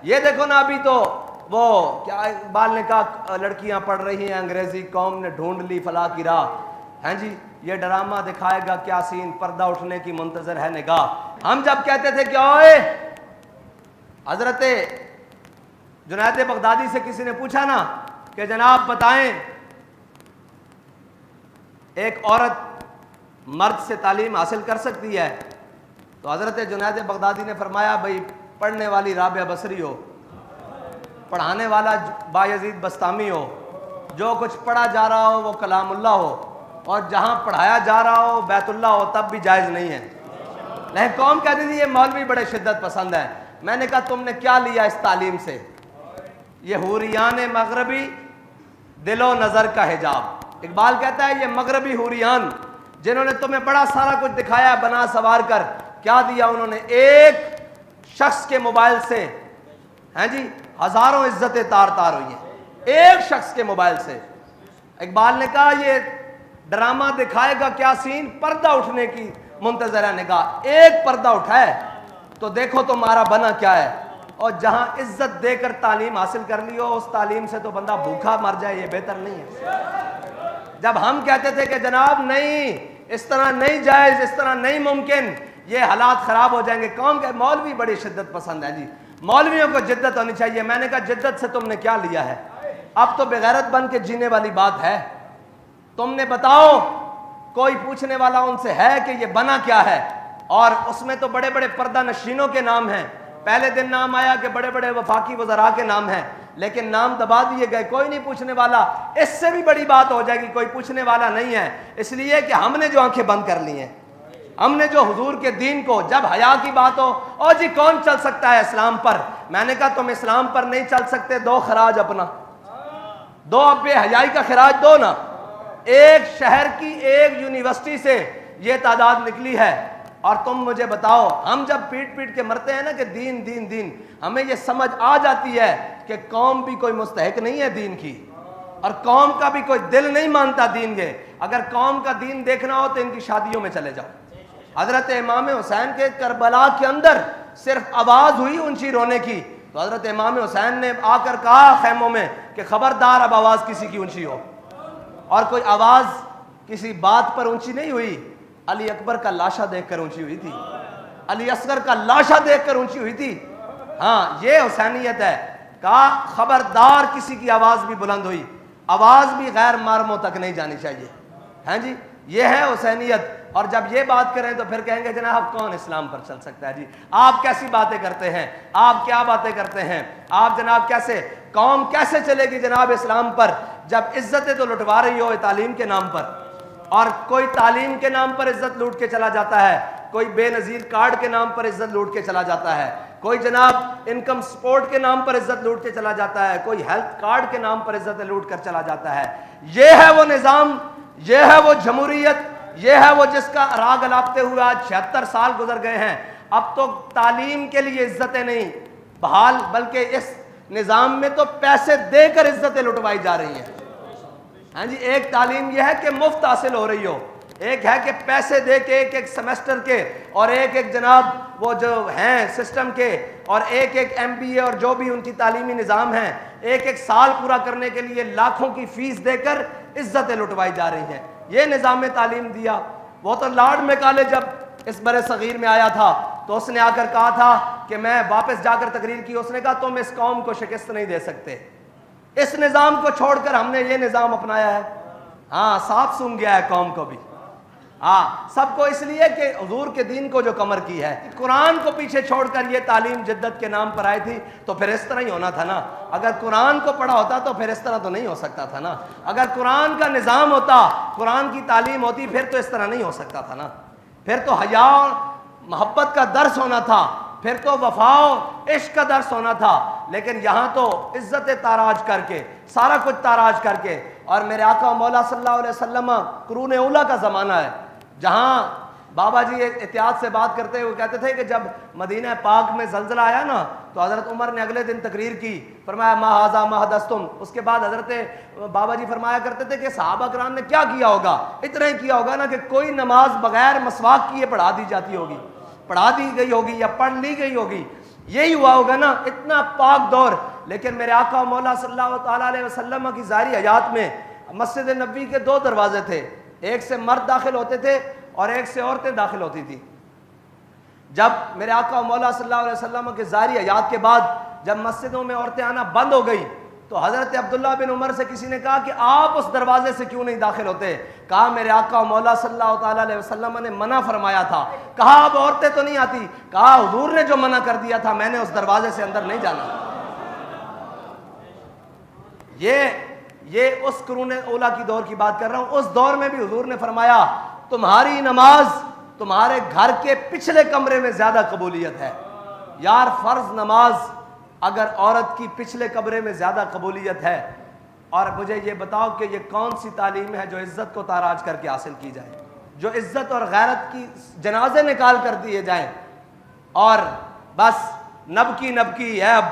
یہ دیکھو نا ابھی تو وہ کیا اقبال نے کہا لڑکیاں پڑھ رہی ہیں انگریزی، قوم نے ڈھونڈ لی فلاح کی راہ. ہیں جی یہ ڈرامہ دکھائے گا کیا سین، پردہ اٹھنے کی منتظر ہے نگاہ. ہم جب کہتے تھے کہ اوئے حضرت جنید بغدادی سے کسی نے پوچھا نا کہ جناب بتائیں ایک عورت مرد سے تعلیم حاصل کر سکتی ہے، تو حضرت جنید بغدادی نے فرمایا بھئی پڑھنے والی رابعہ بصری ہو، پڑھانے والا بایزید بستامی ہو، جو کچھ پڑھا جا رہا ہو وہ کلام اللہ ہو، اور جہاں پڑھایا جا رہا ہو بیت اللہ ہو، تب بھی جائز نہیں ہے. لیکن قوم کہتی تھی یہ مولوی بڑے شدت پسند ہے. میں نے کہا تم نے کیا لیا اس تعلیم سے؟ یہ حوریان مغربی دل و نظر کا حجاب. اقبال کہتا ہے یہ مغربی حوریان جنہوں نے تمہیں بڑا سارا کچھ دکھایا بنا سوار کر، کیا دیا انہوں نے؟ ایک شخص کے موبائل سے ہیں جی ہزاروں عزتیں تار تار ہوئی ہیں، ایک شخص کے موبائل سے. اقبال نے کہا یہ ڈرامہ دکھائے گا کیا سین، پردہ اٹھنے کی منتظر ہے نگاہ. ایک پردہ اٹھائے تو دیکھو تمہارا بنا کیا ہے. اور جہاں عزت دے کر تعلیم حاصل کر لی ہو، اس تعلیم سے تو بندہ بھوکا مر جائے، یہ بہتر نہیں ہے. جب ہم کہتے تھے کہ جناب نہیں اس طرح نہیں جائز، اس طرح نہیں ممکن، یہ حالات خراب ہو جائیں گے، قوم کے مولوی بڑی شدت پسند ہے جی، مولویوں کو جدت ہونی چاہیے. میں نے کہا جدت سے تم نے کیا لیا ہے؟ اب تو بغیرت بن کے جینے والی بات ہے. تم نے بتاؤ کوئی پوچھنے والا ان سے ہے کہ یہ بنا کیا ہے؟ اور اس میں تو بڑے بڑے پردہ نشینوں کے نام ہیں. پہلے دن نام آیا کہ بڑے بڑے وفاقی وزراء کے نام ہیں، لیکن نام دبا دیے گئے، کوئی نہیں پوچھنے والا. اس سے بھی بڑی بات ہو جائے گی کوئی پوچھنے والا نہیں ہے، اس لیے کہ ہم نے جو آنکھیں بند کر لی ہیں، ہم نے جو حضور کے دین کو، جب حیا کی بات ہو او جی کون چل سکتا ہے اسلام پر؟ میں نے کہا تم اسلام پر نہیں چل سکتے، دو خراج اپنا، دو اب حیائی کا خراج دو نا. ایک شہر کی ایک یونیورسٹی سے یہ تعداد نکلی ہے، اور تم مجھے بتاؤ ہم جب پیٹ پیٹ کے مرتے ہیں نا کہ دین دین دین، ہمیں یہ سمجھ آ جاتی ہے کہ قوم بھی کوئی مستحق نہیں ہے دین کی، اور قوم کا بھی کوئی دل نہیں مانتا دین کے. اگر قوم کا دین دیکھنا ہو تو ان کی شادیوں میں چلے جاؤ. حضرت امام حسین کے کربلا کے اندر صرف آواز ہوئی اونچی رونے کی، تو حضرت امام حسین نے آ کر کہا خیموں میں کہ خبردار اب آواز کسی کی اونچی ہو. اور کوئی آواز کسی بات پر اونچی نہیں ہوئی، علی اکبر کا لاشا دیکھ کر اونچی ہوئی تھی، علی اصغر کا لاشا دیکھ کر اونچی ہوئی تھی. ہاں یہ حسینیت ہے. کہا خبردار کسی کی آواز بھی بلند ہوئی، آواز بھی غیر محرموں تک نہیں جانی چاہیے. ہیں جی یہ ہے حسینیت. اور جب یہ بات کریں تو پھر کہیں گے جناب کون اسلام پر چل سکتا ہے؟ جی آپ کیسی باتیں کرتے ہیں، آپ کیا باتیں کرتے ہیں، آپ جناب کیسے، قوم کیسے چلے گی جناب اسلام پر جب عزتیں تو لٹوا رہی ہو تعلیم کے نام پر؟ اور کوئی تعلیم کے نام پر عزت لوٹ کے چلا جاتا ہے، کوئی بے نظیر کارڈ کے نام پر عزت لوٹ کے چلا جاتا ہے، کوئی جناب انکم سپورٹ کے نام پر عزت لوٹ کے چلا جاتا ہے، کوئی ہیلتھ کارڈ کے نام پر عزت لوٹ کر چلا جاتا ہے. یہ ہے وہ نظام، یہ ہے وہ جمہوریت، یہ ہے وہ جس کا راگ الاپتے ہوئے آج 76 سال گزر گئے ہیں. اب تو تعلیم کے لیے عزتیں نہیں بحال، بلکہ اس نظام میں تو پیسے دے کر عزتیں لٹوائی جا رہی ہیں. ہاں جی ایک تعلیم یہ ہے کہ مفت حاصل ہو رہی ہو، ایک ہے کہ پیسے دے کے ایک ایک سیمسٹر کے، اور ایک ایک جناب وہ جو ہیں سسٹم کے، اور ایک ایک MBA اور جو بھی ان کی تعلیمی نظام ہیں، ایک ایک سال پورا کرنے کے لیے لاکھوں کی فیس دے کر عزتیں لٹوائی جا رہی ہیں. یہ نظام تعلیم دیا. وہ تو لارڈ میکالے جب اس بر صغیر میں آیا تھا تو اس نے آ کر کہا تھا کہ میں واپس جا کر تقریر کی، اس نے کہا تم اس قوم کو شکست نہیں دے سکتے. اس نظام کو چھوڑ کر ہم نے یہ نظام اپنایا ہے. ہاں صاف سن گیا ہے قوم کو بھی، ہاں سب کو، اس لیے کہ حضور کے دین کو جو کمر کی ہے، قرآن کو پیچھے چھوڑ کر یہ تعلیم جدت کے نام پر آئی تھی. تو پھر اس طرح ہی ہونا تھا نا. اگر قرآن کو پڑھا ہوتا تو پھر اس طرح تو نہیں ہو سکتا تھا نا. اگر قرآن کا نظام ہوتا، قرآن کی تعلیم ہوتی، پھر تو اس طرح نہیں ہو سکتا تھا نا. پھر تو حیا اور محبت کا درس ہونا تھا، پھر تو وفا و عشق کا درس ہونا تھا. لیکن یہاں تو عزت تاراج کر کے، سارا کچھ تاراج کر کے. اور میرے آقا مولا صلی اللہ علیہ وسلم قرون اولیٰ کا زمانہ ہے، جہاں بابا جی احتیاط سے بات کرتے ہوئے کہتے تھے کہ جب مدینہ پاک میں زلزلہ آیا نا تو حضرت عمر نے اگلے دن تقریر کی، فرمایا ما ھذا ما حدثتم. اس کے بعد حضرت بابا جی فرمایا کرتے تھے کہ صحابہ کرام نے کیا کیا ہوگا؟ اتنا ہی کیا ہوگا نا کہ کوئی نماز بغیر مسواک کیے پڑھا دی جاتی ہوگی، پڑھا دی گئی ہوگی یا پڑھ لی گئی ہوگی. یہی ہوا ہوگا نا، اتنا پاک دور. لیکن میرے آقا و مولا صلی اللہ تعالیٰ علیہ وسلم کی ظاہری حیات میں مسجد نبوی کے 2 دروازے تھے، ایک سے مرد داخل ہوتے تھے اور ایک سے عورتیں داخل ہوتی تھی. جب میرے آقا و مولا صلی اللہ علیہ وسلم کے ظاہری حیات کے بعد جب مسجدوں میں عورتیں آنا بند ہو گئی تو حضرت عبداللہ بن عمر سے کسی نے کہا کہ آپ اس دروازے سے کیوں نہیں داخل ہوتے؟ کہا میرے آقا و مولا صلی اللہ تعالیٰ علیہ وسلم نے منع فرمایا تھا. کہا اب عورتیں تو نہیں آتی؟ کہا حضور نے جو منع کر دیا تھا میں نے اس دروازے سے اندر نہیں جانا. یہ اس قرون اولیٰ کی دور کی بات کر رہا ہوں. اس دور میں بھی حضور نے فرمایا تمہاری نماز تمہارے گھر کے پچھلے کمرے میں زیادہ قبولیت ہے. یار فرض نماز اگر عورت کی پچھلے کمرے میں زیادہ قبولیت ہے، اور مجھے یہ بتاؤ کہ یہ کون سی تعلیم ہے جو عزت کو تاراج کر کے حاصل کی جائے، جو عزت اور غیرت کی جنازے نکال کر دیے جائیں اور بس نبکی ہے اب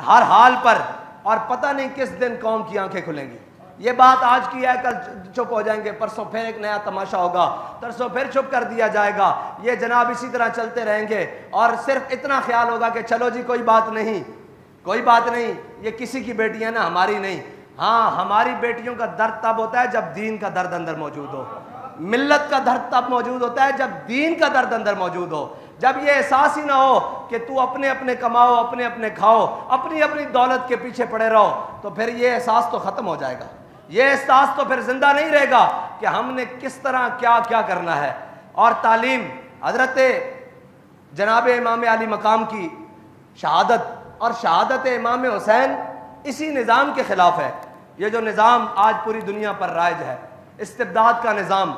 ہر حال پر، اور پتہ نہیں کس دن قوم کی آنکھیں کھلیں گی. یہ بات آج کی ہے، کل چپ ہو جائیں گے، پرسوں پھر ایک نیا تماشا ہوگا، ترسوں پھر چپ کر دیا جائے گا. یہ جناب اسی طرح چلتے رہیں گے اور صرف اتنا خیال ہوگا کہ چلو جی کوئی بات نہیں، یہ کسی کی بیٹی ہے نا، ہماری نہیں. ہاں ہماری بیٹیوں کا درد تب ہوتا ہے جب دین کا درد اندر موجود ہو. ملت کا درد تب موجود ہوتا ہے جب دین کا درد اندر موجود ہو. جب یہ احساس ہی نہ ہو کہ تو اپنے اپنے کماؤ، اپنے اپنے کھاؤ، اپنی اپنی دولت کے پیچھے پڑے رہو، تو پھر یہ احساس تو ختم ہو جائے گا. یہ احساس تو پھر زندہ نہیں رہے گا کہ ہم نے کس طرح کیا کیا کرنا ہے. اور تعلیم حضرت جناب امام علی مقام کی شہادت اور شہادت امام حسین اسی نظام کے خلاف ہے. یہ جو نظام آج پوری دنیا پر رائج ہے، استبداد کا نظام،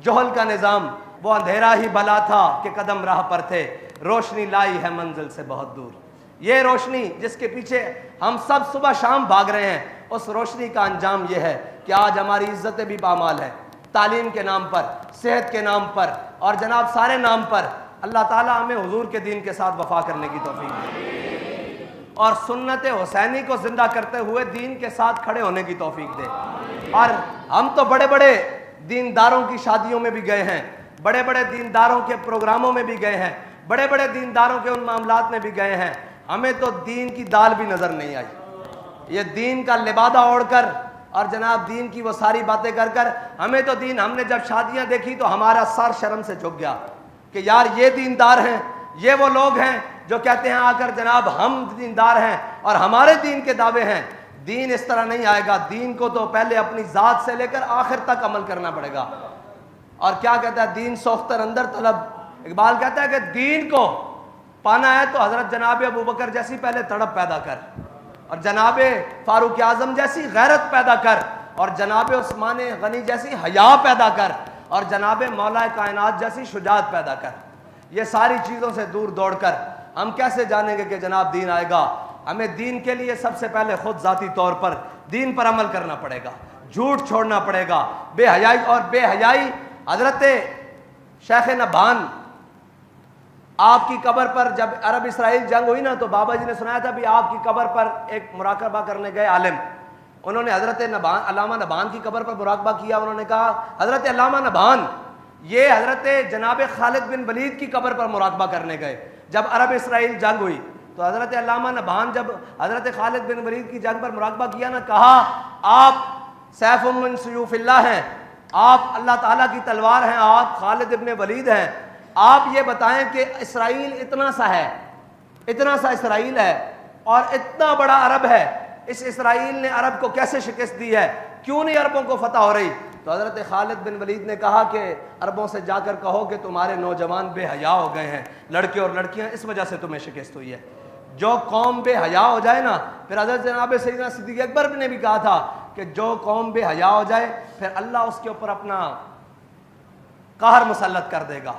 جہل کا نظام، وہ اندھیرا ہی بلا تھا کہ قدم راہ پر تھے، روشنی لائی ہے منزل سے بہت دور. یہ روشنی جس کے پیچھے ہم سب صبح شام بھاگ رہے ہیں، اس روشنی کا انجام یہ ہے کہ آج ہماری عزتیں بھی پامال ہیں. تعلیم کے نام پر، صحت کے نام پر اور جناب سارے نام پر. اللہ تعالیٰ ہمیں حضور کے دین کے ساتھ وفا کرنے کی توفیق دے اور سنت حسینی کو زندہ کرتے ہوئے دین کے ساتھ کھڑے ہونے کی توفیق دے. اور ہم تو بڑے بڑے دینداروں کی شادیوں میں بھی گئے ہیں، بڑے بڑے دینداروں کے پروگراموں میں بھی گئے ہیں، بڑے بڑے دینداروں کے ان معاملات میں بھی گئے ہیں. ہمیں تو دین کی دال بھی نظر نہیں آئی. یہ دین کا لبادہ اوڑھ کر اور جناب دین کی وہ ساری باتیں کر کر ہمیں تو دین، ہم نے جب شادیاں دیکھی تو ہمارا سر شرم سے جھک گیا کہ یار یہ دیندار ہیں، یہ وہ لوگ ہیں جو کہتے ہیں آ کر جناب ہم دیندار ہیں اور ہمارے دین کے دعوے ہیں. دین اس طرح نہیں آئے گا. دین کو تو پہلے اپنی ذات سے لے کر آخر تک عمل کرنا پڑے گا. اور کیا کہتا ہے دین سوختر اندر طلب. اقبال کہتا ہے کہ دین کو پانا ہے تو حضرت جناب ابوبکر جیسی پہلے تڑپ پیدا کر، اور جناب فاروق اعظم جیسی غیرت پیدا کر، اور جناب عثمان غنی جیسی حیا پیدا کر، اور جناب مولا کائنات جیسی شجاعت پیدا کر. یہ ساری چیزوں سے دور دوڑ کر ہم کیسے جانیں گے کہ جناب دین آئے گا؟ ہمیں دین کے لیے سب سے پہلے خود ذاتی طور پر دین پر عمل کرنا پڑے گا، جھوٹ چھوڑنا پڑے گا، بے حیائی. اور بے حیائی حضرت شیخ نبہان آپ کی قبر پر جب عرب اسرائیل جنگ ہوئی نا تو بابا جی نے سنایا تھا بھی آپ کی قبر پر ایک مراقبہ کرنے گئے عالم، انہوں نے حضرت نبہان، علامہ نبہان کی قبر پر مراقبہ کیا. انہوں نے کہا حضرت علامہ نبہان یہ حضرت جناب خالد بن ولید کی قبر پر مراقبہ کرنے گئے جب عرب اسرائیل جنگ ہوئی. تو حضرت علامہ نبہان جب حضرت خالد بن ولید کی جنگ پر مراقبہ کیا نا، کہا آپ سیف من سیوف اللہ ہیں، آپ اللہ تعالیٰ کی تلوار ہیں، آپ خالد ابن ولید ہیں. آپ یہ بتائیں کہ اسرائیل اتنا سا ہے، اتنا سا اسرائیل ہے اور اتنا بڑا عرب ہے، اس اسرائیل نے عرب کو کیسے شکست دی ہے؟ کیوں نہیں عربوں کو فتح ہو رہی؟ تو حضرت خالد بن ولید نے کہا کہ عربوں سے جا کر کہو کہ تمہارے نوجوان بے حیا ہو گئے ہیں، لڑکے اور لڑکیاں، اس وجہ سے تمہیں شکست ہوئی ہے. جو قوم بے حیا ہو جائے نا، پھر حضرت جناب سیدنا صدیق اکبر نے بھی کہا تھا کہ جو قوم بے حیا ہو جائے پھر اللہ اس کے اوپر اپنا قہر مسلط کر دے گا.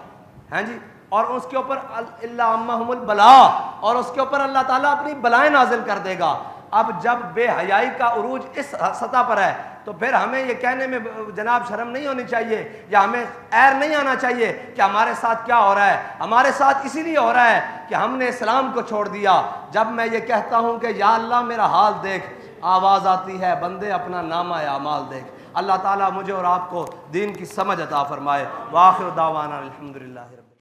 ہاں جی، اور اس کے اوپر اللہ عمہم البلا، اور اس کے اوپر اللہ تعالیٰ اپنی بلائیں نازل کر دے گا. اب جب بے حیائی کا عروج اس سطح پر ہے تو پھر ہمیں یہ کہنے میں جناب شرم نہیں ہونی چاہیے یا ہمیں عیر نہیں آنا چاہیے کہ ہمارے ساتھ کیا ہو رہا ہے. ہمارے ساتھ اسی لیے ہو رہا ہے کہ ہم نے اسلام کو چھوڑ دیا. جب میں یہ کہتا ہوں کہ یا اللہ میرا حال دیکھ، آواز آتی ہے بندے اپنا نامہ اعمال دیکھ. اللہ تعالیٰ مجھے اور آپ کو دین کی سمجھ عطا فرمائے. وآخر دعوانا الحمدللہ.